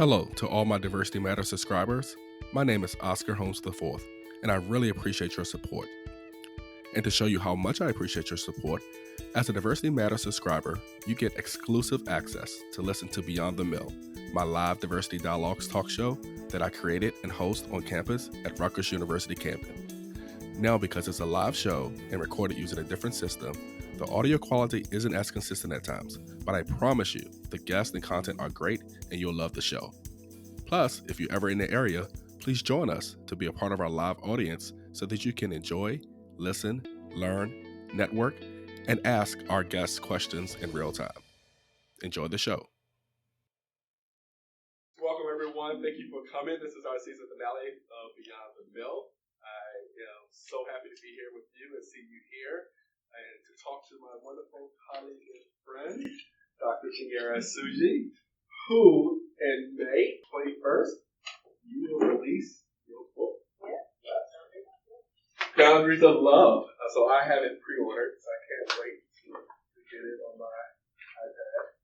Hello to all my Diversity Matters subscribers. My name is Oscar Holmes IV, and I really appreciate your support. And to show you how much I appreciate your support, as a Diversity Matters subscriber, you get exclusive access to listen to Beyond the Mill, my live diversity dialogues talk show that I created and host on campus at Rutgers University-Camden. Now, because it's a live show and recorded using a different system, the audio quality isn't as consistent at times, but I promise you, the guests and content are great and you'll love the show. Plus, if you're ever in the area, please join us to be a part of our live audience so that you can enjoy, listen, learn, network, and ask our guests questions in real time. Enjoy the show. Welcome, everyone. Thank you for coming. This is our season finale of Beyond the Mill. I am so happy to be here with you and see you here and to talk to my wonderful colleague and friend, Dr. Chinyere Osuji, who in May 21st, you will release your book, Boundaries of Love. So I have it pre-ordered, so I can't wait to get it on my iPad.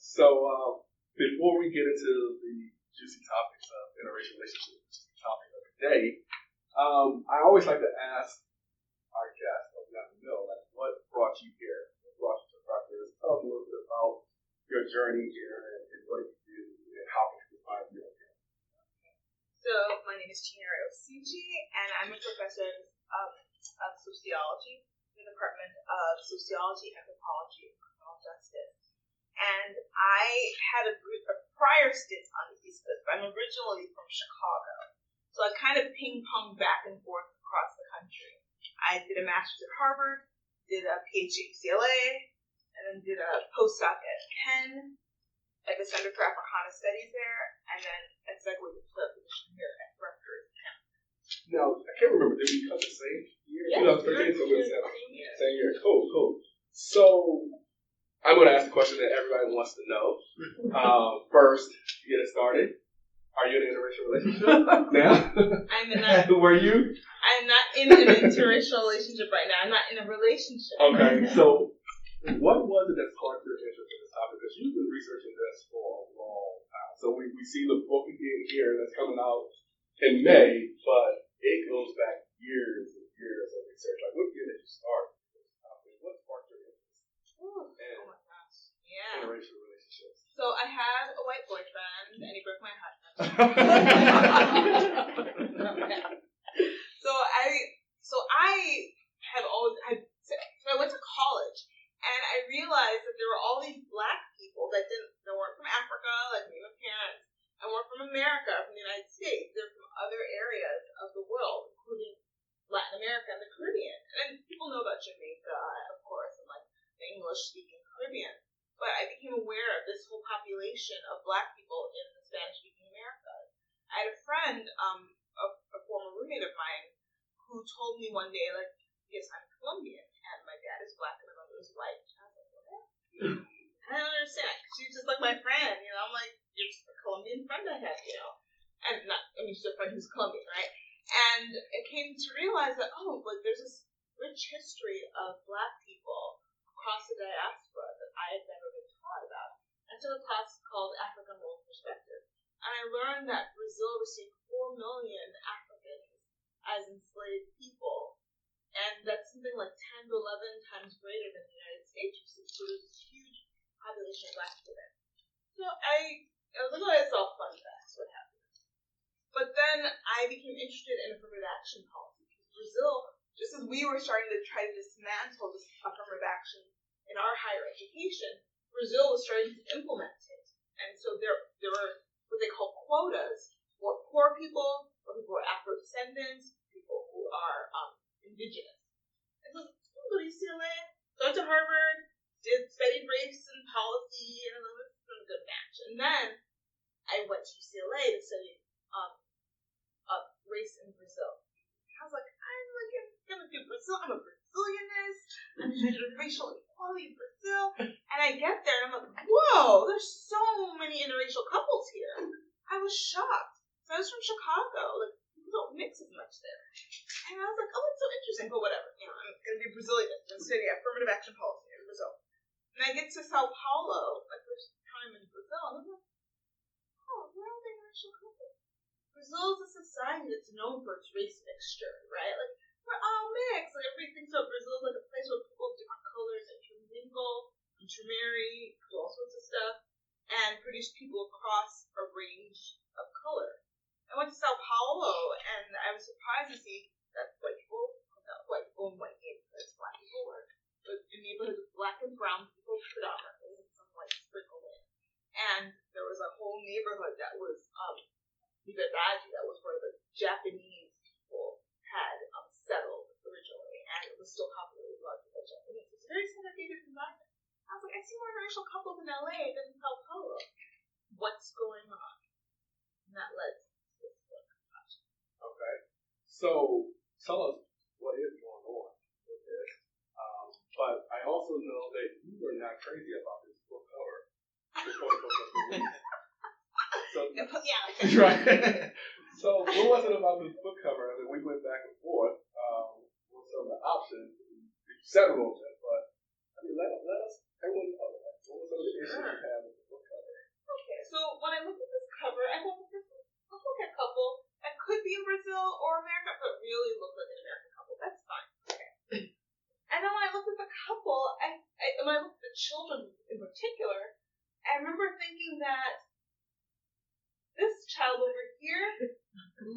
So before we get into the juicy topics of interracial relationships, which is the topic of the day, I always like to ask our guests, like, what brought you here? What brought you to Rutgers? Tell us a little bit about your journey here and what you do and how can you find you here. So my name is Chinyere Osuji, and I'm a professor of sociology in the Department of Sociology, Anthropology, and Criminal Justice. And I had a prior stint on the East Coast, but I'm originally from Chicago. So I kind of ping-ponged back and forth across the country. I did a master's at Harvard, did a PhD at UCLA, and then did a postdoc at Penn, at the Center for Africana Studies there, and then I segued to a position here at Rutgers. Now, I can't remember, did we come the same year? Yeah. 2013, so we're same year. Cool. So, I'm going to ask the question that everybody wants to know. First, to get it started, are you in an interracial relationship now? I'm not. Were you? I'm not in an interracial relationship right now. I'm not in a relationship. Okay, so what was it that sparked your interest in this topic? Because you've been researching this for a long time. So we see the book again here that's coming out in May, but it goes back years and years of research. Like, what year did you start this topic? What sparked your interest in my gosh. Yeah. interracial relationships? So I had a white boyfriend, and he broke my heart. So I went to college, and I realized that there were all these black people that weren't from Africa, like me and my parents, and weren't from America, from the United States. They're from other areas of the world, including Latin America and the Caribbean. And people know about Jamaica, of course, and like the English-speaking Caribbean. But I became aware of this whole population of black people in the Spanish-speaking Americas. I had a friend, a former roommate of mine, who told me one day, like, yes, I'm Colombian, and my dad is black and my mother is white. And I was like, what? I don't understand. She's just like my friend, you know. I'm like, you're just a Colombian friend I had, you know. She's a friend who's Colombian, right? And I came to realize that, like, there's this rich history of black people across the diaspora that I had never been taught about. I took a class called African World Perspective, and I learned that Brazil received 4 million Africans as enslaved people, and that's something like 10 to 11 times greater than the United States received. So there's this huge population of black people there. So I was like, oh, it's all fun facts, what happened? But then I became interested in affirmative action policy, because Brazil, just as we were starting to try to dismantle this affirmative action in our higher education, Brazil was starting to implement it. And so there were what they call quotas for poor people, for people who are Afro-descendants, people who are indigenous. And so I go to UCLA, go to Harvard, studied race and policy, and it was a good match. And then I went to UCLA to study race in Brazil. I was like, I'm gonna do Brazil. I'm a Brazilianist. I'm interested in racial equality in Brazil. And I get there and I'm like, whoa, there's so many interracial couples here. I was shocked. So I was from Chicago. Like, people don't mix as much there. And I was like, oh, that's so interesting. But whatever. You know, I'm gonna be Brazilianist and study affirmative action policy in Brazil. And I get to Sao Paulo, like first time in Brazil, and I'm like, oh, where Brazil is a society that's known for its race mixture, right? Like, we're all mixed. Like, everybody thinks of Brazil as like a place where people of different colors intermingle, intermarry, do all sorts of stuff, and produce people across a range of color. I went to Sao Paulo, and I was surprised to see that white people in white neighborhoods, black people were, but in neighborhoods with black and brown people predominantly, and some white sprinkled in. And there was a whole neighborhood that was Liberdade, that was where the Japanese people had settled originally, and it was still populated largely by Japanese. It's a very segregated environment. I was like, I see more interracial couples in LA than in Sao Paulo. What's going on? And that led to this book. Okay. So tell us what is going on with this. But I also know that you were not crazy about this book cover. So, yeah. right. So what was it about this book cover? I mean, we went back and forth with some of the options. We settled on that, but I mean, let us everyone know what were some of the issues you have with the book cover. Okay, so when I looked at this cover, I thought this looks like a couple that could be in Brazil or America, but really looked like an American couple. That's fine. Okay. And then when I looked at the couple, when I looked at the children in particular, I remember thinking that this child over here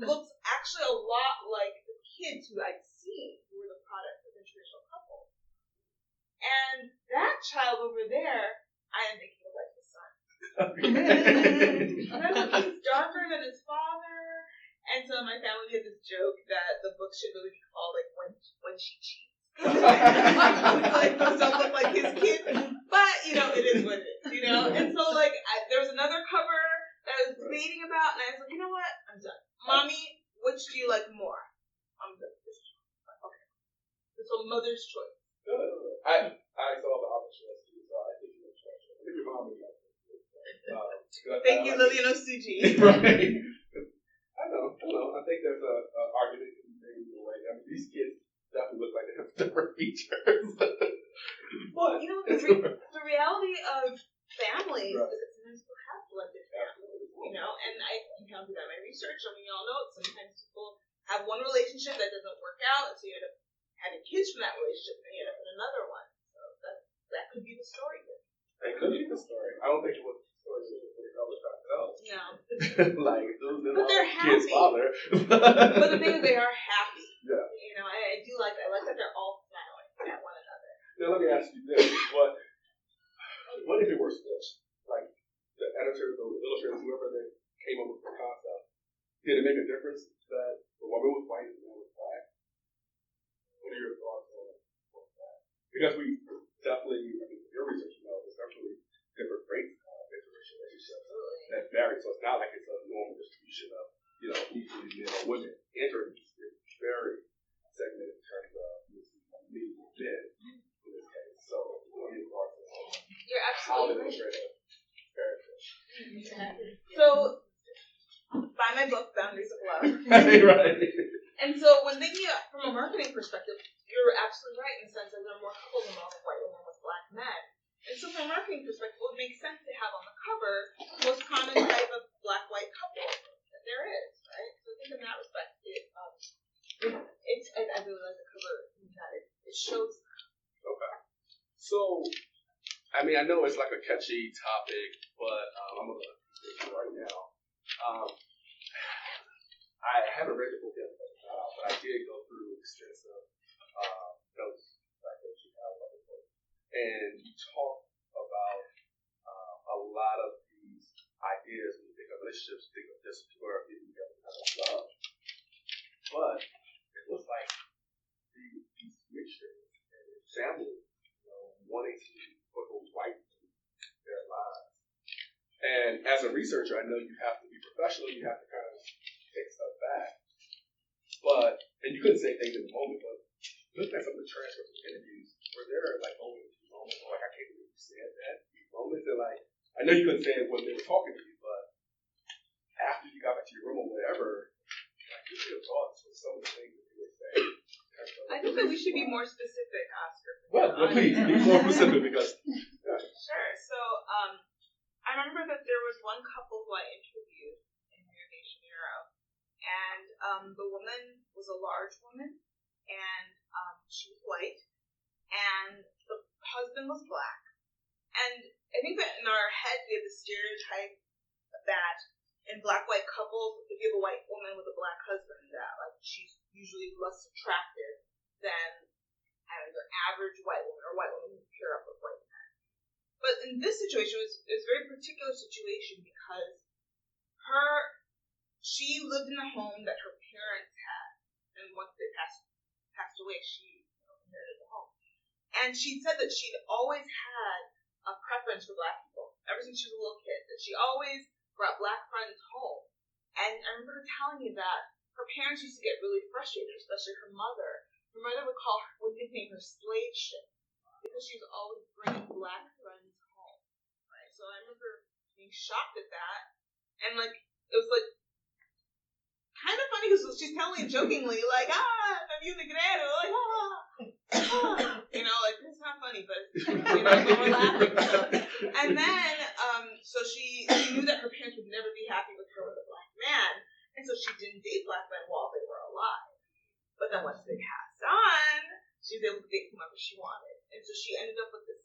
looks actually a lot like the kids who I'd seen who were the product of interracial couples. And that child over there, I am thinking of like his son. He's darker than his father. And so my family did this joke that the book should really be called like When She Cheats. Like those don't look like his kids. But, it is what it is, And so like there was another cover that I was debating about, and I was like, you know what? I'm done. Mommy, which do you like more? I'm done. Okay. It's a mother's choice. I saw the other choice too, so I think you're choice. I think your mom would like it. Thank you, Lillian Osuji. Right. I know. I think there's an argument to be made either way. I mean, these kids definitely look like they have different features. But the reality of families right. is that sometimes people have blended families, and I encountered that in my research, and we all know it. Sometimes people have one relationship that doesn't work out, and so you end up having kids from that relationship, and then you end up in another one. So that could be the story here. It could be the story. I don't think it was the story for the other side else. No. Like, dude, but they're kid's happy. Father. But the thing is, they are happy. Yeah. I do like that. I like that they're all smiling at one another. Now, let me ask you this. What if it were switched? Like, the editors or the illustrators, whoever they came up with the concept, did it make a difference that the woman was white and the man was black? What are your thoughts on that? Because we definitely, your research, there's definitely different rates of interracial relationships that vary. So it's not like it's a normal distribution of, equally men or women. Interracial is very segmented in terms of men in this case. So what are your thoughts on that? You're How absolutely to right. illustrate a character? So, buy my book, Boundaries of Love. Right. And so, when thinking from a marketing perspective, you're absolutely right in the sense that there are more couples involved with white women with black men. And so, from a marketing perspective, it would make sense to have on the cover the most common type of black-white couple that there is, right? So, I think in that respect, I really like the cover in that it shows that. Okay. So, I know it's like a catchy topic, but I'm going to say it right now. I haven't read the book yet, but I did go through extensive notes like that you have on the book. And you talk about a lot of these ideas when you think of relationships, you think of just where people together kind of love. But it looks like these mixtures and families, wanting to put those white in their lives. And as a researcher, I know you have to be professional, you have to kind of take a step back. And you couldn't say things in the moment, but looking at some of the transcripts of interviews, were there like only a few moments where I can't believe you said that? These moments that I know you couldn't say it when they were talking to you, but after you got back to your room or whatever, what are your thoughts on some of the things that you were saying? I think that we should be more specific, Oscar. Well, please, be more specific because... Sure. So, I remember that there was one couple who I interviewed in Chinyere and the woman was a large woman, and she was white, and the husband was black. And I think that in our head we have the stereotype that in black-white couples, if you have a white woman with a black husband, that like she's usually less attractive than your average white woman or white woman who pair up with white men. But in this situation, it was a very particular situation because she lived in a home that her parents had, and once they passed away, she inherited the home. And she said that she'd always had a preference for black people ever since she was a little kid. That she always brought black friends home. And I remember her telling me that her parents used to get really frustrated, especially her mother. Her mother would nickname her slave ship because she was always bringing black friends home. Right? So I remember being shocked at that, and like it was like kind of funny because she's telling it jokingly, like you the grero, like like it's not funny, but we were laughing. And then so she knew that her parents would never be happy with her with a black man, and so she didn't date black men while they were alive. But then once they passed on, she was able to date whomever she wanted, and so she ended up with this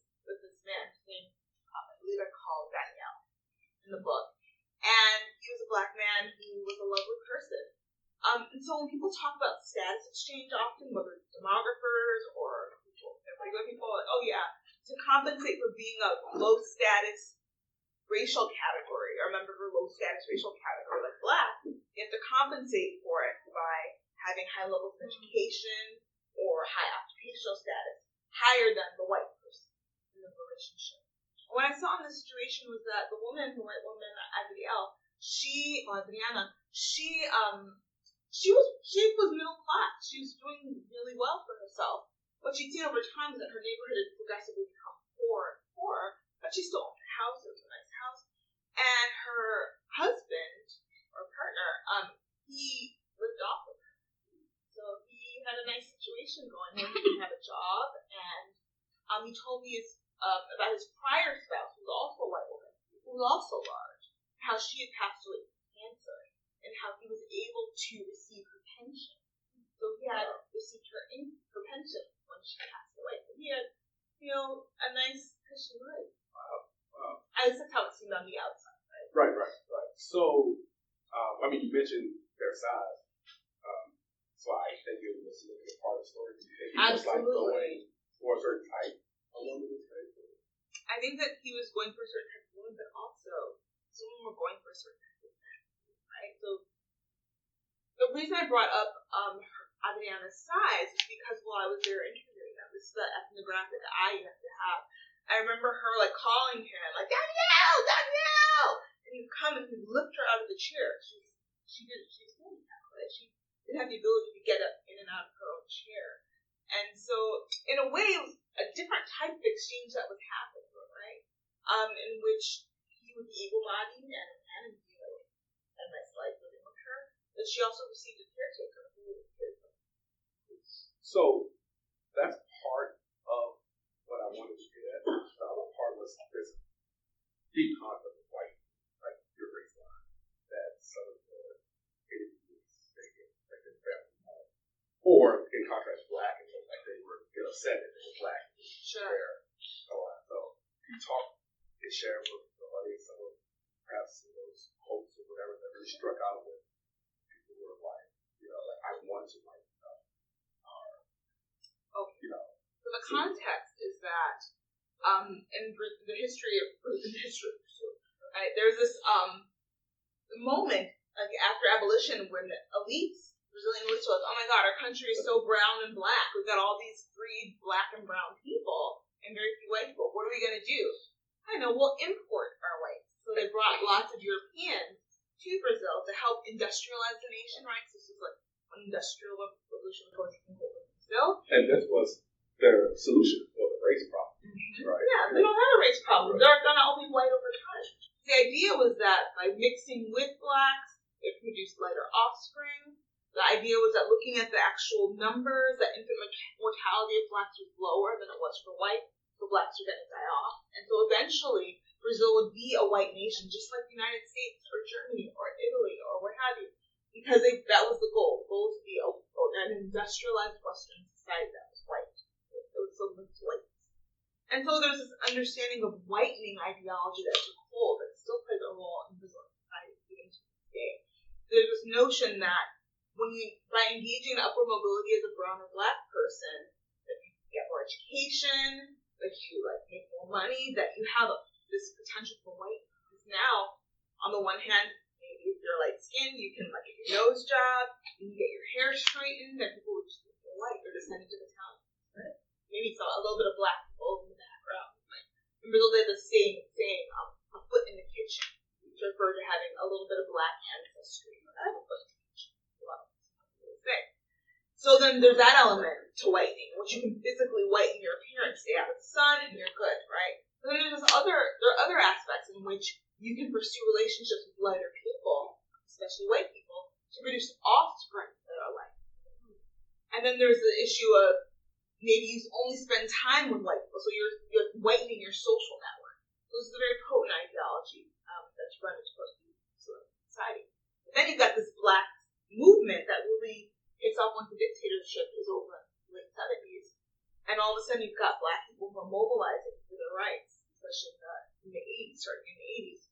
man whose name I believe I called Neal in the book, and he was a black man who was a lovely person. And so when people talk about status exchange, often whether it's demographers or regular people, like, oh yeah, to compensate for being a low status racial category or a member of a low status racial category like black, you have to compensate for it by having high levels of education or high occupational status higher than the white person in the relationship. What I saw in this situation was that the white woman, Adriana, she was middle class. She was doing really well for herself. What she'd seen over time is that her neighborhood had progressively become poorer, but she still owned a house. It was a nice house. And her husband, or partner, he lived off of her. So he had a nice situation going where he didn't have a job, and he told me about his prior spouse, who was also a white woman, who was also large, how she had passed away from cancer, and how he was able to receive her pension. So he had received her pension when she passed away. So he had, a nice cushy life. Wow. At least that's how it seemed on the outside, right? Right. So, you mentioned their size. So I think it was a part of the story. It was like going for a certain type of woman. I think that he was going for a certain type of woman, but also some women were going for a certain type of man, right? So the reason I brought up Adriana's size is because while I was there interviewing them, this is the ethnographic eye you have to have. I remember her like calling him, like Danielle, and he'd come and he'd lift her out of the chair. She was handicapped, right? She didn't have the ability to get up in and out of her own chair, and so in a way it was a different type of exchange that was happening, right? In which he was able-bodied and a nice life living with her, but she also received a caretaker who was his. So that's part of what I wanted to get at. The other part was this deep concept of white, like your race line, that some of the interviews they get family home. Or in contrast, black, and like they were upset that they were black. Sure. So you talk and share with the audience some of perhaps those quotes or whatever that really struck out with people who were like, like I want to like. So the context is that in the history, right, there's this moment like after abolition when Brazilian elites were like, oh my God, our country is so brown and black. We've got all these freed black and brown people and very few white people. What are we going to do? I know, we'll import our whites. So they brought lots of Europeans to Brazil to help industrialize the nation, right? So this was like an industrial revolution was taking hold of Brazil. And this was their solution for the race problem, right? Yeah, they don't have a race problem. They're going to all be white over time. The idea was that by mixing with blacks, it produced lighter offspring. The idea was that looking at the actual numbers, that infant mortality of blacks was lower than it was for whites, so blacks were going to die off. And so eventually, Brazil would be a white nation, just like the United States or Germany or Italy or what have you, because that industrialized Western society that was white. It was so linked to white. And so there's this understanding of whitening ideology that took hold that still plays a role in Brazilian society even to this day. There's this notion that by engaging in upward mobility as a brown or black person, that you get more education, that you make more money, that you have this potential for white. Because now, on the one hand, maybe if you're light skinned, you can get your nose job, you can get your hair straightened, and people would just think you're white or descended to the town. Right? Maybe a little bit of black people in the background. In Brazil, they have the same saying, a foot in the kitchen, to refer to having a little bit of black ancestry. I have a foot in the kitchen. So then there's that element to whitening, which you can physically whiten your appearance, stay out of the sun, and you're good, right? But then there are other aspects in which you can pursue relationships with lighter people, especially white people, to produce offspring that are light. And then there's the issue of maybe you only spend time with white people, so you're whitening your social network. So this is a very potent ideology that's run its course through society. But then you've got this black movement that really takes off once the dictatorship is over in the late 70s. And all of a sudden you've got black people who are mobilizing for their rights, especially in the 80s, starting in the 80s.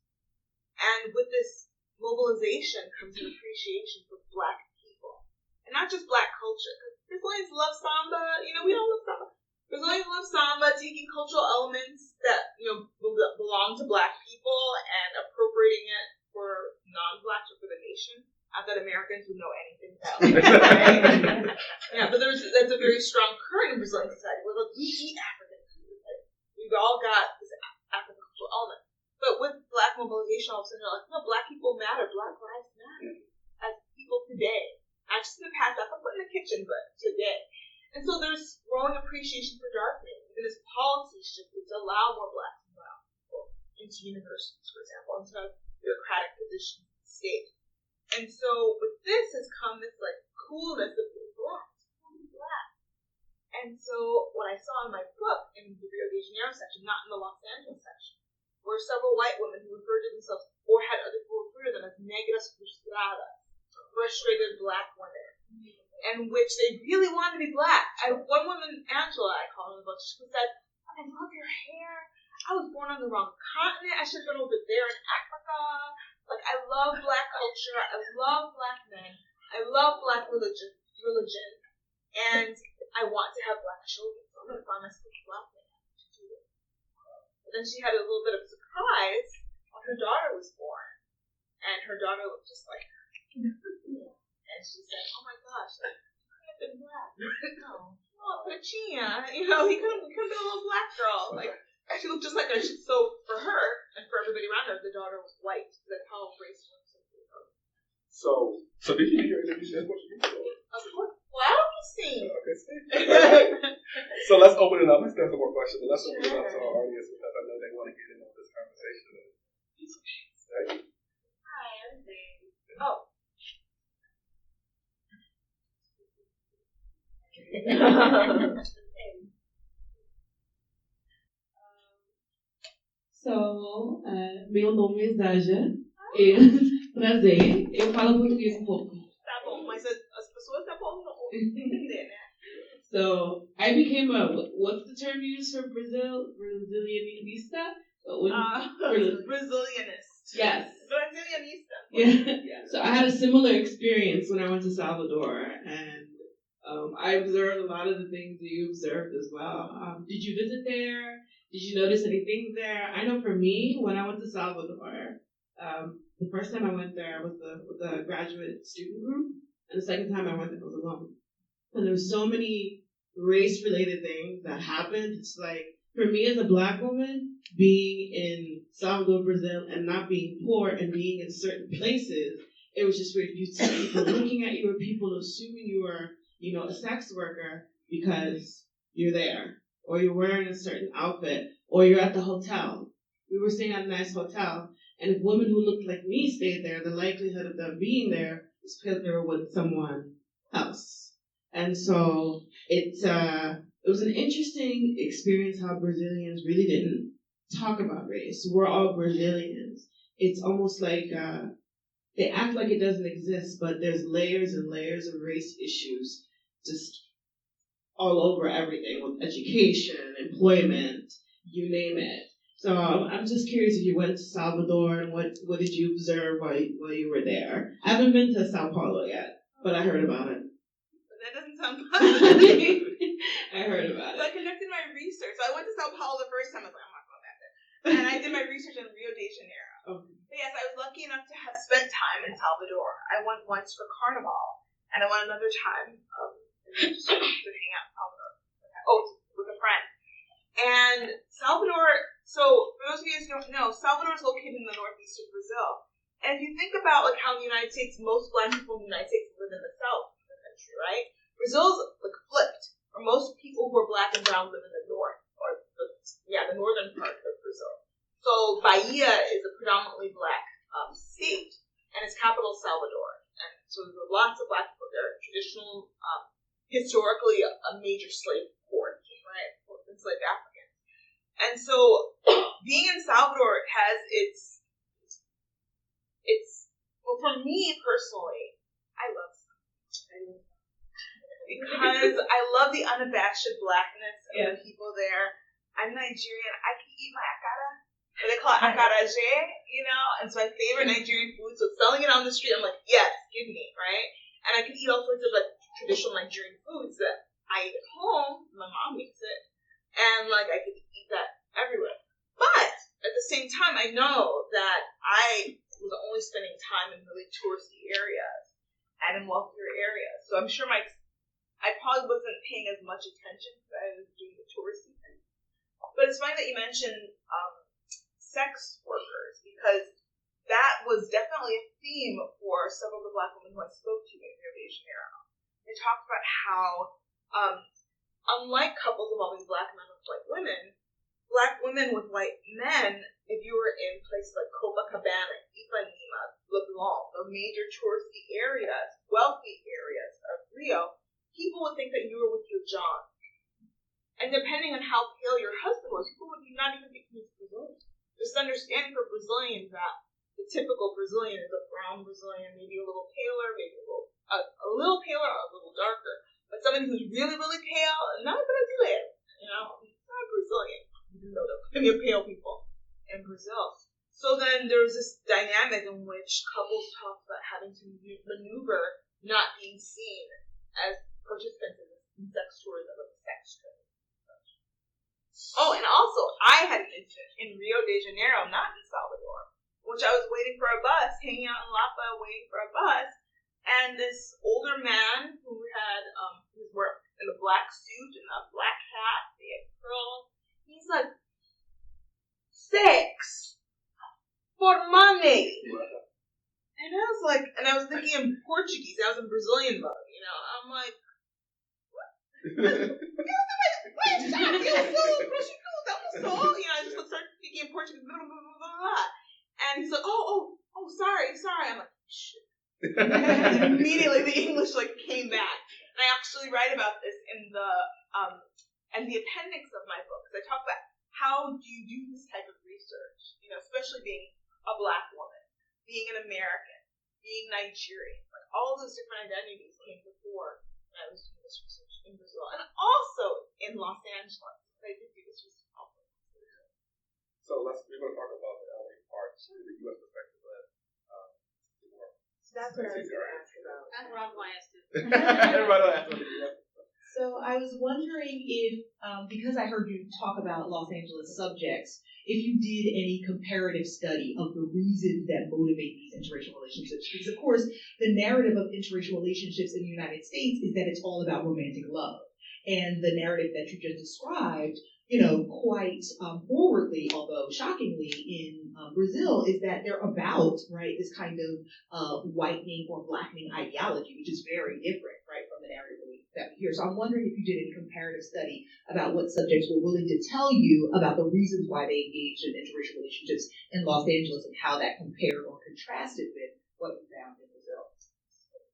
And with this mobilization comes an appreciation for black people. And not just black culture. Brazilians love samba, we all love samba. Brazilians love samba, taking cultural elements that, belong to black people and appropriating it for non-blacks or for the nation. Not that Americans would know anything about it. Right? Yeah, but that's a very strong current in Brazilian society where we eat African food. We've all got this African cultural element. But with black mobilization, all of a sudden they're like, no, black people matter, black lives matter. As people today. Not just in the past, that's not put in the kitchen, but today. And so there's growing appreciation for darkening. Even as policy shifted to allow more black and brown people into universities, for example, into bureaucratic positions in the state. And so with this has come this coolness of being black. And so what I saw in my book, in the Rio de Janeiro section, not in the Los Angeles section, were several white women who referred to themselves, or had other people refer to them as negras frustradas, frustrated black women, in which they really wanted to be black. One woman, Angela, I call her in the book, she said, I love your hair. I was born on the wrong continent. I should have been over there in Africa. I love black culture. I love black men. I love black religion. And I want to have black children. So I'm going to find myself a black man to do it. But then she had a little bit of a surprise when her daughter was born. And her daughter looked just like her. And she said, oh my gosh, you could have been black. No. Oh, Chinyere, he could have been a little black girl. She looked just like her. So for her, and for everybody around her, the daughter was white. That's how race works. So did you do your interview in Portuguese? Of course. Well, you see. Okay, so let's open it up. Let's get some more questions. Let's open it up to our audience because I know they want to get into this conversation. Hi, everything. Oh. So, meu nome é Zaja. Prazer. Eu falo português pouco. Tá bom, mas as pessoas tá bom não entender, né? So, I became what's the term used for Brazilianista? Brazilianist. Yes. Brazilianista. Yeah. So I had a similar experience when I went to Salvador, and I observed a lot of the things that you observed as well. Did you visit there? Did you notice anything there? I know for me, when I went to Salvador, the first time I went there was with a graduate student group, and the second time I went there I was alone. And there were so many race-related things that happened. It's for me as a black woman, being in Salvador, Brazil, and not being poor and being in certain places, it was just weird. You see people looking at you, or people assuming you were, a sex worker because you're there, or you're wearing a certain outfit, or you're at the hotel. We were staying at a nice hotel, and if women who looked like me stayed there, the likelihood of them being there is because they were with someone else. And so it was an interesting experience how Brazilians really didn't talk about race. We're all Brazilians. It's almost like they act like it doesn't exist, but there's layers and layers of race issues just all over everything with education, employment, you name it. So I'm just curious if you went to Salvador and what did you observe while you were there? I haven't been to Sao Paulo yet, but I heard about it. But that doesn't sound positive. I heard about So it. I conducted my research. So I went to Sao Paulo the first time. I was like, I'm not going back there. And I did my research in Rio de Janeiro. Okay. But yes, I was lucky enough to have spent time in Salvador. I went once for Carnival, and I went another time just to hang out in Salvador. With a friend. And Salvador, so for those of you who don't know, Salvador is located in the northeast of Brazil. And if you think about like how in the United States, most black people in the United States live in the south of the country, right? Brazil's like flipped, where most people who are black and brown live in the north, or the northern part of Brazil. So Bahia is a predominantly black state, and its capital is Salvador. And so there's lots of black people there. Traditional, historically a major slave port, right? Enslaved Africans. And so being in Salvador has its well, for me personally, I love Salvador. Because I love the unabashed blackness of the people there. I'm Nigerian. I can eat my akara. What they call it akaraje, and it's my favorite Nigerian food. So selling it on the street, I'm like, yes, give me, right? And I can eat all sorts of like traditional Nigerian foods that I eat at home. My mom makes it. And like I could eat that everywhere. But at the same time, I know that I was only spending time in really touristy areas and in wealthier areas. So I'm sure I probably wasn't paying as much attention because I was doing the touristy thing. But it's funny that you mentioned sex workers, because that was definitely a theme for several of the black women who I spoke to in Rio de Janeiro. They talked about how, unlike couples involving black men with white women with white men, if you were in places like Copacabana, Ipanema, Leblon, the major touristy areas, wealthy areas of Rio, people would think that you were with your John. And depending on how pale your husband was, people would not even think he was Brazilian. Just understanding for Brazilians that the typical Brazilian is a brown Brazilian, maybe a little paler, maybe a little paler or a little darker. But somebody who's really, really pale, not Brazilian, not Brazilian, even though there are plenty of pale people in Brazil. So then there's this dynamic in which couples talk about having to maneuver not being seen as participants in sex tourism or sex trade. Oh, and also, I had an incident in Rio de Janeiro, not in Salvador, which I was waiting for a bus, hanging out in Lapa, waiting for a bus, and this older man who was in a black suit and a black hat, he had curls, he's like, sex for money. And I was like, and I was thinking in Portuguese, I was in Brazilian mode, I'm like, I just started speaking in Portuguese, blah, blah, blah, blah, blah. And he's like, oh, sorry. I'm like, shit. And immediately the English came back. And I actually write about this in the appendix of my book. Because I talk about how do you do this type of research, especially being a black woman, being an American, being Nigerian. All of those different identities came before when I was doing this research in Brazil, and also in Los Angeles. I did do this research also. So we're going to talk about the LA part, the U.S. perspective. That's what I was going to ask about. That's what I was going to ask too. Everybody will ask me. So I was wondering if, because I heard you talk about Los Angeles subjects, if you did any comparative study of the reasons that motivate these interracial relationships. Because, of course, the narrative of interracial relationships in the United States is that it's all about romantic love. And the narrative that you just described, quite forwardly, although shockingly, in Brazil, is that they're about, right, this kind of whitening or blackening ideology, which is very different, right, from the narrative that we hear. So I'm wondering if you did any comparative study about what subjects were willing to tell you about the reasons why they engaged in interracial relationships in Los Angeles and how that compared or contrasted with what you found in Brazil.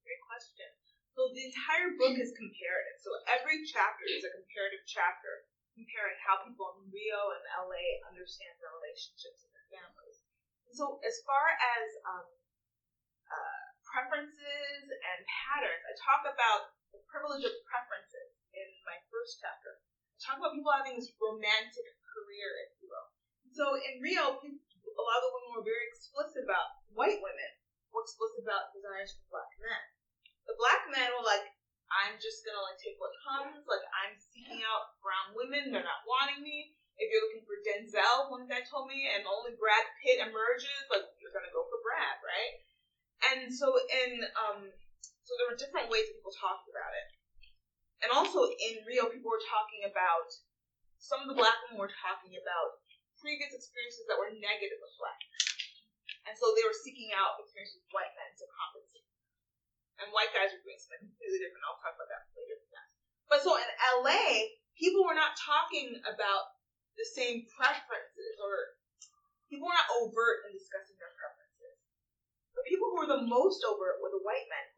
Great question. So the entire book is comparative. So every chapter is a comparative chapter comparing how people in Rio and LA understand their relationships and their families. And so as far as preferences and patterns, I talk about the privilege of preferences in my first chapter. I talk about people having this romantic career, if you will. So in Rio, a lot of the women were very explicit about, white women were explicit about desires for black men. The black men were like, I'm just gonna like take what comes, like I'm seeking out brown women, they're not wanting me. If you're looking for Denzel, one guy told me, and only Brad Pitt emerges, like you're gonna go for Brad, right? And so so there were different ways people talked about it. And also in Rio, people were talking about, some of the black women were talking about previous experiences that were negative with black men. And so they were seeking out experiences with white men to compensate. And white guys were doing something completely different. I'll talk about that later. But so in LA, people were not talking about the same preferences, or people were not overt in discussing their preferences. The people who were the most overt were the white men.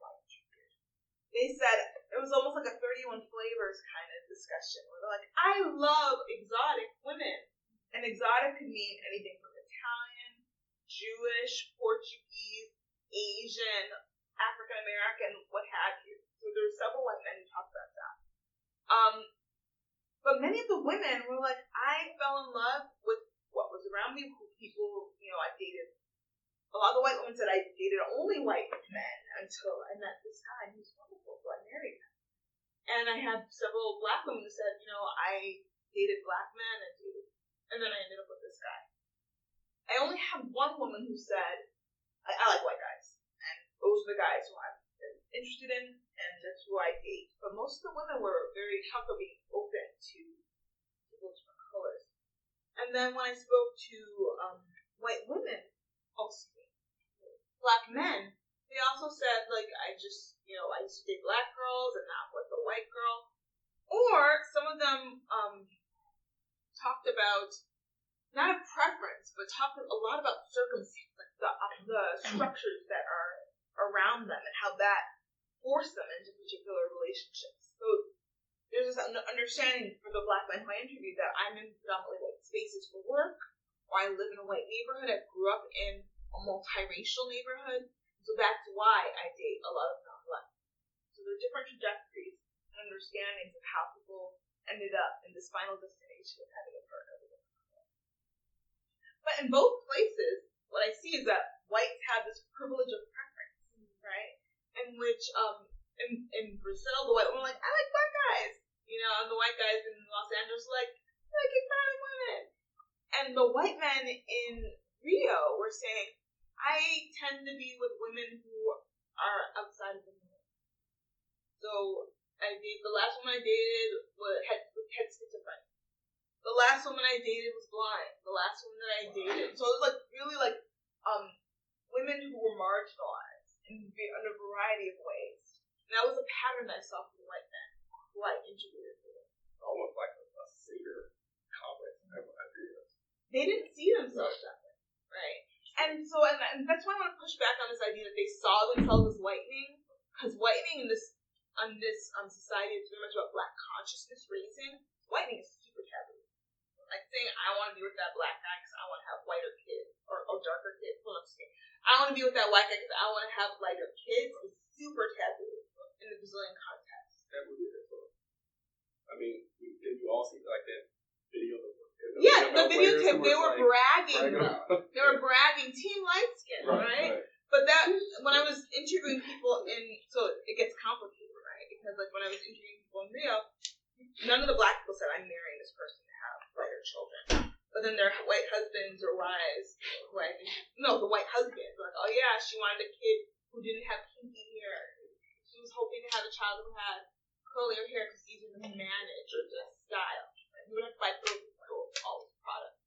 They said, it was almost like a 31 flavors kind of discussion, where they're like, I love exotic women. And exotic could mean anything from Italian, Jewish, Portuguese, Asian, African American, what have you. So there were several white men who talked about that. But many of the women were like, I fell in love with what was around me, people, I dated. A lot of the white women said I dated only white men until I met this guy, and he was wonderful, so I married him. And I have several black women who said, I dated black men, and then I ended up with this guy. I only have one woman who said, I like white guys, and those are the guys who I'm interested in, and that's who I date. But most of the women were very comfortable being open to people of different colors. And then when I spoke to white women, black men, they also said, like, I used to date black girls and not with a white girl. Or some of them talked about, not a preference, but talked a lot about circumstances, like the structures that are around them and how that forced them into particular relationships. So there's this understanding for the black men who I interviewed that I'm in predominantly white spaces for work, or I live in a white neighborhood. I grew up in a multiracial neighborhood, so that's why I date a lot of non-black. So there are different trajectories and understandings of how people ended up in this final destination of having a partner with a different color. But in both places, what I see is that whites have this privilege of preference, right? In which, in Brazil, the white women were like, I like black guys, and the white guys in Los Angeles were like, I like exotic women. And the white men in Rio were saying, I tend to be with women who are outside of the norm. So the last woman I dated had schizophrenia. The last woman I dated was blind. The last woman that I dated, so it was like really like women who were marginalized in a variety of ways. And that was a pattern that I saw for the white men who I interviewed. Almost like a Sager complex type of idea. They didn't see themselves that way, right? And so, and that's why I want to push back on this idea that they saw themselves as whitening, because whitening in this society is very much about black consciousness raising. Whitening is super taboo. Like saying I want to be with that black guy because I want to have whiter kids or darker kids. Well, I'm just kidding. I want to be with that white guy because I want to have lighter kids is super taboo in the Brazilian context. That would be it. I mean, did you all see like that video? Yeah, the videotape, they were bragging. They were bragging, Team Light Skin, right? But that, when I was interviewing people so it gets complicated, right? Because like when I was interviewing people in Rio, none of the black people said, I'm marrying this person to have lighter children. But then their white husbands or wives, the white husbands were like, oh yeah, she wanted a kid who didn't have kinky hair. She was hoping to have a child who had curlier hair because it's easier to manage or just style. And you would have to buy all the products.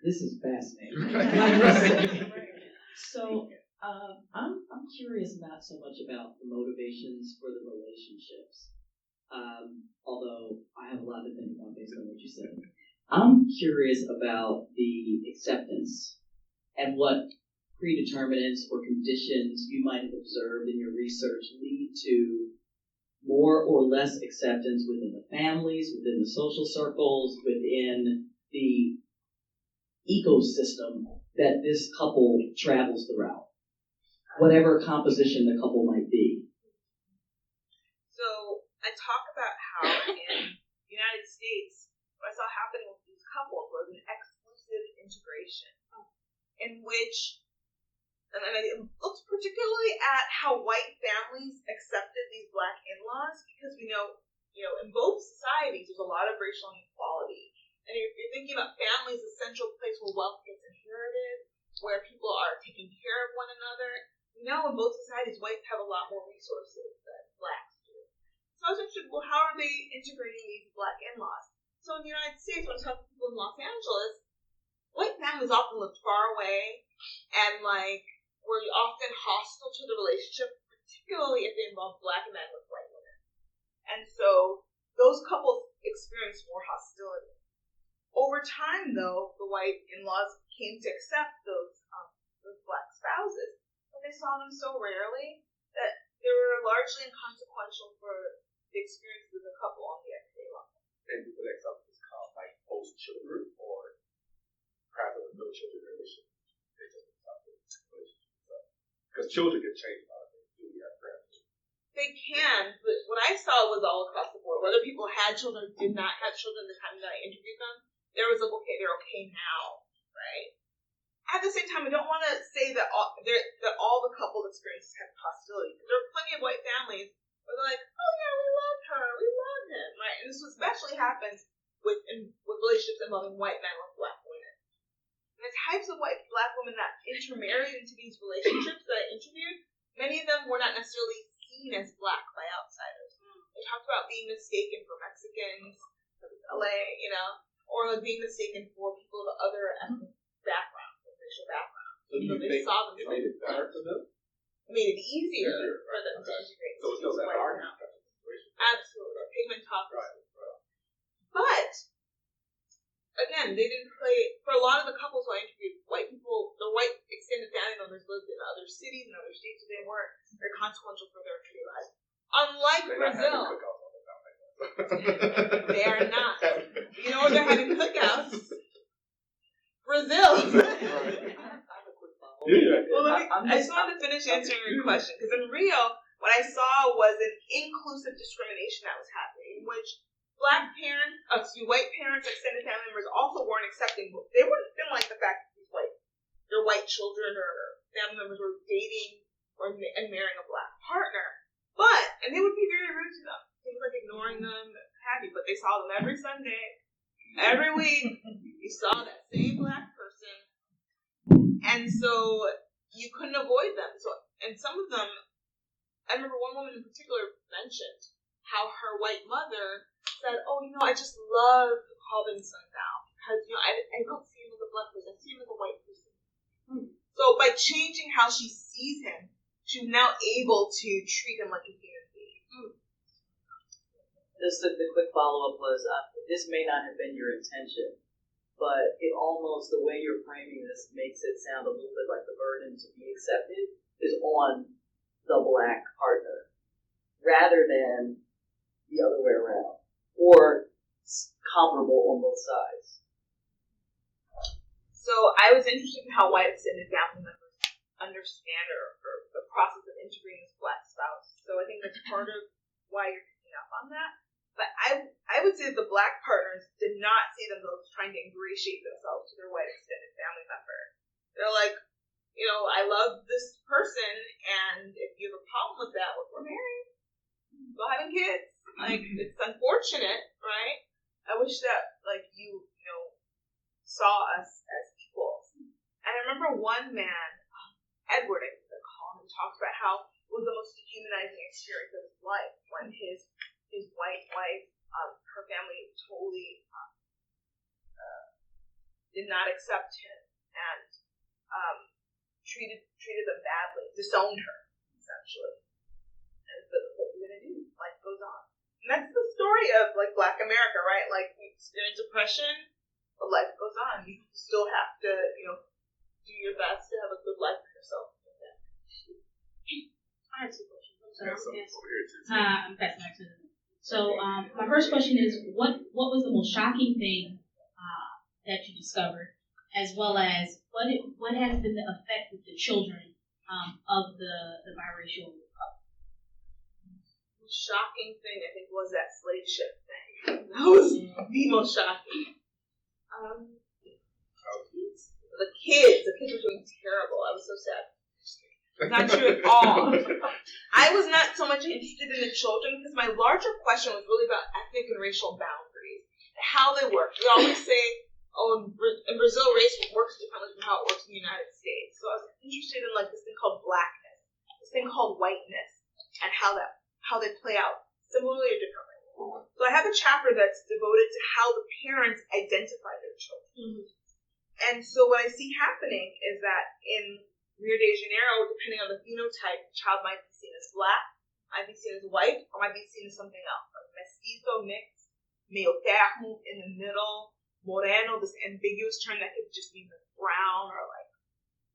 This is fascinating. So I'm curious not so much about the motivations for the relationships, although I have a lot to think about based on what you said. I'm curious about the acceptance and what predeterminants or conditions you might have observed in your research lead to more or less acceptance within the families, within the social circles, within the ecosystem that this couple travels throughout. whatever composition the couple might be. So I talk about how in the United States, what I saw happening with these couples was an exclusive integration, in which, and I looked particularly at how white families accepted these black in-laws, because we know, in both societies, there's a lot of racial inequality. And if you're thinking about families, a central place where wealth gets inherited, where people are taking care of one another. We know in both societies, whites have a lot more resources than blacks do. So I was interested, well, how are they integrating these black in-laws? So in the United States, when I talk to people in Los Angeles, white families often lived far away and were often hostile to the relationship, particularly if they involved black men with white women. And so those couples experienced more hostility. Over time, though, the white in-laws came to accept those black spouses, but they saw them so rarely that they were largely inconsequential for the experiences of the couple on the everyday level. And you could accept this post children, or perhaps with no children relation. They just accept the relationship. Because children can change a lot of things. Do we have parents? They can, but what I saw was all across the board. Whether people had children or did not have children the time that I interviewed them, there was okay, they're okay now, right? At the same time, I don't want to say that all the couple experiences have hostility. There are plenty of white families where they're like, oh yeah, we love her, we love him, right? And this especially happens with relationships involving white men with black women. And the types of white black women that intermarried into these relationships that I interviewed, many of them were not necessarily seen as black by outsiders. They talked about being mistaken for Mexicans, from LA, or being mistaken for people of other ethnic backgrounds, racial backgrounds. So do you think it made it better for them? It made it easier for them to integrate. So it's still that argument. Absolutely. Pigmentocracy. Right. But, again, they didn't play, for a lot of the couples who I interviewed, the white extended family members lived in other cities and other states, so they weren't very consequential for their everyday lives. Unlike Brazil. They are not. You know where they're having cookouts? Brazil. Well, I just wanted to finish answering your question, because in Rio, what I saw was an inclusive discrimination that was happening, in which white parents, extended family members also weren't accepting. They didn't like the fact that their white children or family members were dating and marrying a black partner. And they would be very rude to them. Things like ignoring them, but they saw them every Sunday, every week. You saw that same black person, and so you couldn't avoid them. And some of them, I remember one woman in particular mentioned how her white mother said, "Oh, I just love to call them son now because I don't see him as a black person. I see him as a white person." So by changing how she sees him, she's now able to treat him like a human being. Just the quick follow-up was, this may not have been your intention, but it almost, the way you're framing this makes it sound a little bit like the burden to be accepted is on the black partner, rather than the other way around, or comparable on both sides. So I was interested in how white extended family members understand or the process of integrating this black spouse. So I think that's part of why you're picking up on that. But I would say the black partners did not see themselves trying to ingratiate themselves to their white extended family member. They're like, I love this person, and if you have a problem with that, we're married. Go having kids. It's unfortunate, right? I wish that, you saw us as equals. And I remember one man, Edward, I think they call him, talked about how it was the most dehumanizing experience of his life when his white wife, her family totally did not accept him and treated them badly, disowned her, essentially. And so what are you going to do? Life goes on. And that's the story of, Black America, right? You experience oppression, but life goes on. You still have to, do your best to have a good life for yourself. I have two questions. I'm passing back to them. So my first question is, what was the most shocking thing that you discovered, as well as what has been the effect with the children of the biracial couple? The shocking thing, I think, was that slave ship thing. That was the most shocking. The kids were doing terrible. I was so sad. Not true at all. I was not so much interested in the children because my larger question was really about ethnic and racial boundaries and how they work. We always say, in Brazil, race works differently from how it works in the United States. So I was interested in this thing called blackness, this thing called whiteness, and how they play out similarly or differently. So I have a chapter that's devoted to how the parents identify their children. Mm-hmm. And so what I see happening is that in Rio de Janeiro, depending on the phenotype, the child might be seen as black, might be seen as white, or might be seen as something else, like mestizo, mixed, meio termo, in the middle, moreno, this ambiguous term that could just mean brown or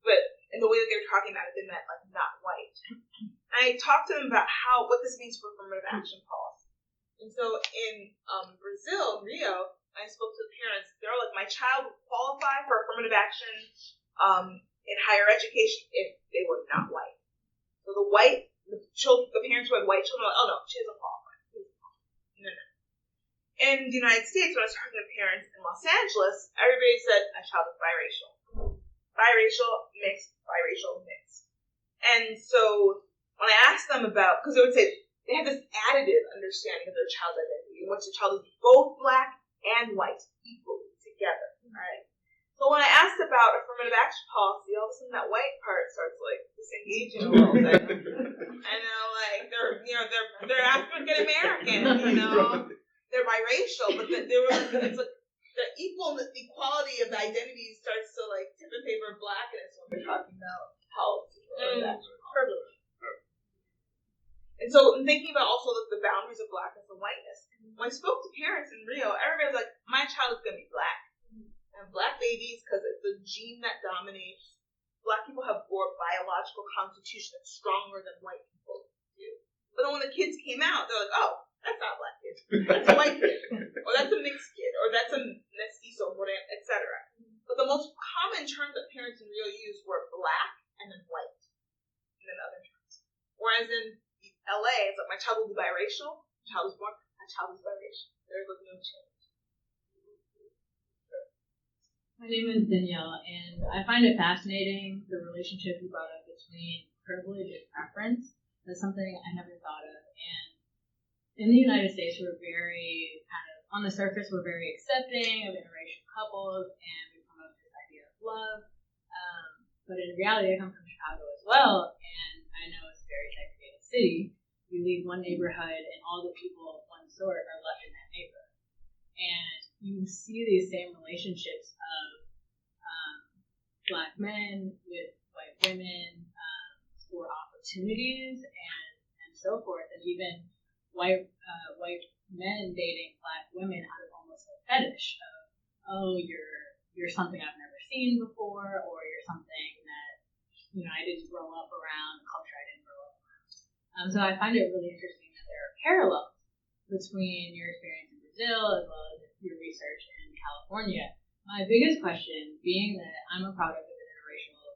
but in the way that they were talking about it, they meant not white. And I talked to them about what this means for affirmative action policy. And so in Brazil, Rio, I spoke to the parents. They're like, my child would qualify for affirmative action in higher education if they were not white. So the parents who had white children were like, oh no, she doesn't qualify. No. In the United States, when I was talking to parents in Los Angeles, everybody said my child is biracial. Biracial, mixed, biracial, mixed. And so when I asked them about, because they would say they have this additive understanding of their child's identity, in which the child is both black and white equally together, right? So when I asked about affirmative action policy, all of a sudden that white part starts disengaging a little bit. And they're African American, they're biracial, but it's the equality of the identity starts to tip in favor of black, and it's when we're talking about policy or privilege. And so I'm thinking about also the boundaries of blackness and whiteness. When I spoke to parents in Rio, everybody was like, my child is going to be black. And black babies, because it's the gene that dominates, black people have more biological constitution that's stronger than white people do. But then when the kids came out, they're like, oh, that's not a black kid. That's a white kid. Or that's a mixed kid. Or that's a mestizo, etc. But the most common terms that parents in Rio used were black and then white. And then other terms. Whereas in LA, it's like, my child will be biracial. My child is born. My child is biracial. There's no change. My name is Neal, and I find it fascinating, the relationship you brought up between privilege and preference. That's something I never thought of. And in the United States, we're very on the surface, we're very accepting of interracial couples, and we promote this idea of love. But in reality, I come from Chicago as well, and I know it's a very segregated city. You leave one neighborhood, and all the people of one sort are left in that neighborhood. And you see these same relationships of black men with white women for opportunities and so forth, and even white men dating black women out of almost a fetish of, oh, you're something I've never seen before, or you're something that I didn't grow up around, a culture I didn't grow up around. So I find it really interesting that there are parallels between your experience in Brazil as well as your research in California. My biggest question, being that I'm a product of an interracial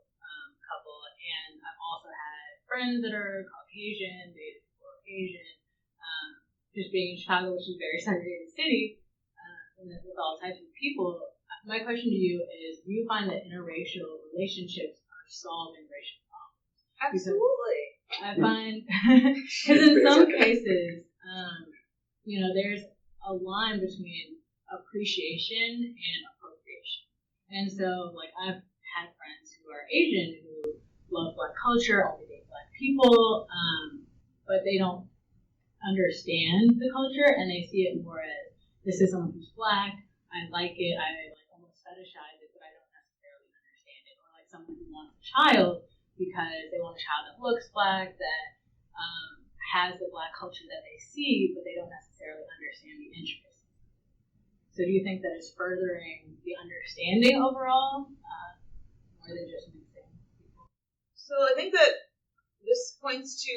couple, and I've also had friends that are Caucasian, dated people who are Asian, just being in Chicago, which is a very segregated city, and with all types of people, my question to you is, do you find that interracial relationships are solving racial problems? Absolutely. Because I find, because in some cases, there's a line between appreciation and appropriation. And so, I've had friends who are Asian who love black culture, only date black people, but they don't understand the culture, and they see it more as, this is someone who's black, I like it, I almost fetishize it, but I don't necessarily understand it. Or someone who wants a child because they want a child that looks black, that has the black culture that they see, but they don't necessarily understand the intricacies. So do you think that it's furthering the understanding overall, more than just mixing people? So I think that this points to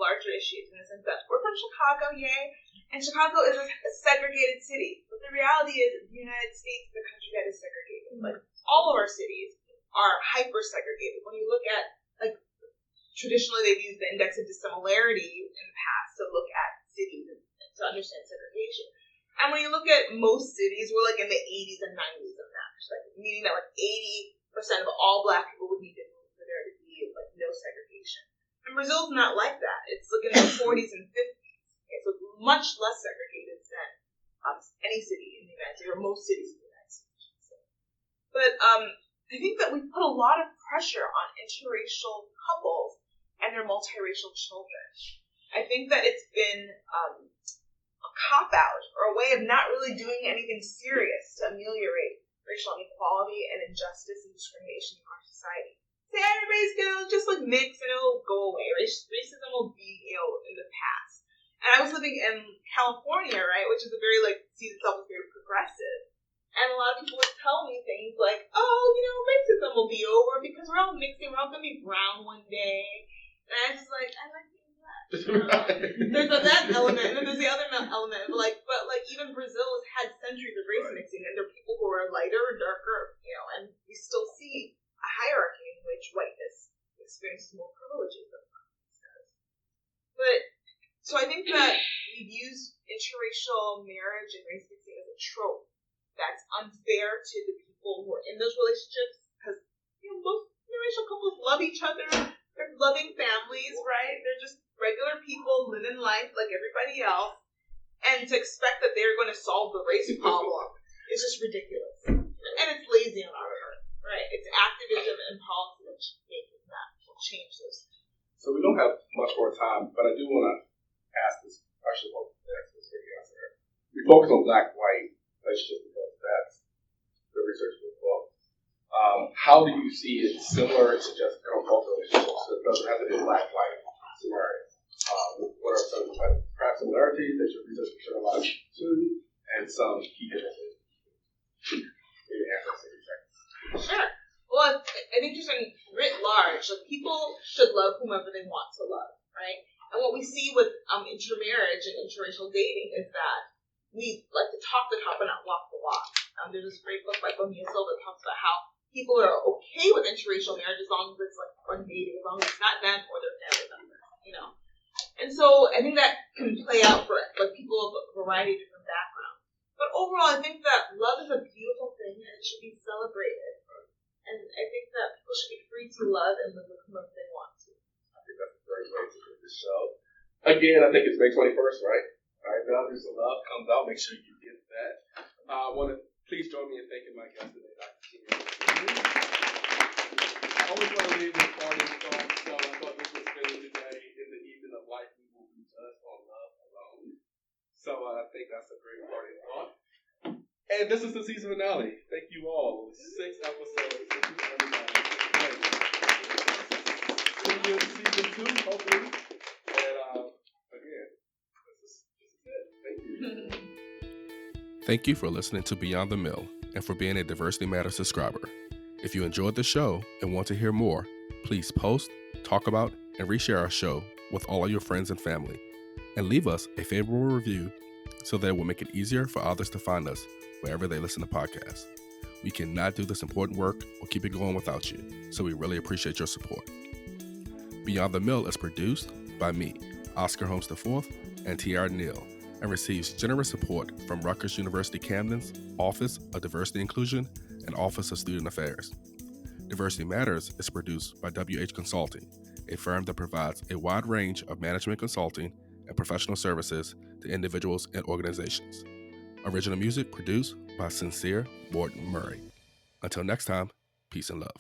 larger issues in the sense that we're from Chicago, yay, and Chicago is a segregated city. But the reality is the United States is a country that is segregated. All of our cities are hyper-segregated. When you look at like traditionally they've used the index of dissimilarity in the past to look at cities and to understand segregation. And when you look at most cities, we're like in the 80s and 90s of that perspective, meaning that like 80% of all Black people would need to move for there to be like no segregation. And Brazil's not like that. It's like in the 40s and 50s. Okay, so much less segregated than any city in the United States, or most cities in the United States. But I think that we put a lot of pressure on interracial couples and their multiracial children. I think that it's been a cop-out or a way of not really doing anything serious to ameliorate racial inequality and injustice and discrimination in our society. Say everybody's gonna just like mix and it'll go away. Racism will be, in the past. And I was living in California, right, which is a very sees itself as very progressive. And a lot of people would tell me things like, racism will be over because we're all mixing, we're all gonna be brown one day. And I was just like, I like doing that. There's that element, and then there's the other element of but even Brazil has had centuries of race mixing, and there are people who are lighter or darker, and we still see a hierarchy in which whiteness experiences more privileges than blackness does. But so I think that we've used interracial marriage and race mixing as a trope that's unfair to the people who are in those relationships, because most interracial couples love each other. They're loving families, right? They're just regular people living life like everybody else. And to expect that they're going to solve the race problem is just ridiculous. And it's lazy on our part, right? It's activism and policy making that will change this. So we don't have much more time, but I do want to ask this question. We focus on black-white relationships because that's the research of the book. How do you see it similar to just both relationships? So it doesn't have to be black-white scenario. What are some perhaps similarities that your research can shed a light to, and some key differences? Maybe answer in 60 seconds. Sure. Well, I think just writ large, people should love whomever they want to love, right? And what we see with intermarriage and interracial dating is that we like to talk the talk but not walk the walk. There's this great book by Neal that talks about how people are okay with interracial marriage as long as it's fun dating, as long as it's not them or their family members, And so I think that can play out for people of a variety of different backgrounds. But overall, I think that love is a beautiful thing and it should be celebrated. And I think that people should be free to love and live with whomever they want to. I think that's a great way to end this show. Again, I think it's May 21st, right? All right, now there's the love comes out. Make sure you get that. I want to please join me in thanking my guest today, Dr. Chinyere Osuji. I always want to leave with parting thoughts, so I thought this was fitting today. In the evening of life, we will be just on love alone. So I think that's a great parting thought. And this is the season finale. Thank you all. 6 episodes. Thank you, everybody. See you in season 2, hopefully. And again, this is it. Thank you. Thank you for listening to Beyond the Mill and for being a Diversity Matters subscriber. If you enjoyed the show and want to hear more, please post, talk about, and reshare our show with all of your friends and family. And leave us a favorable review so that it will make it easier for others to find us wherever they listen to podcasts. We cannot do this important work or keep it going without you, so we really appreciate your support. Beyond the Mill is produced by me, Oscar Holmes IV, and TiAira Neal, and receives generous support from Rutgers University-Camden's Office of Diversity Inclusion and Office of Student Affairs. Diversity Matters is produced by WH Consulting, a firm that provides a wide range of management consulting and professional services to individuals and organizations. Original music produced by Sincere Morton Murray. Until next time, peace and love.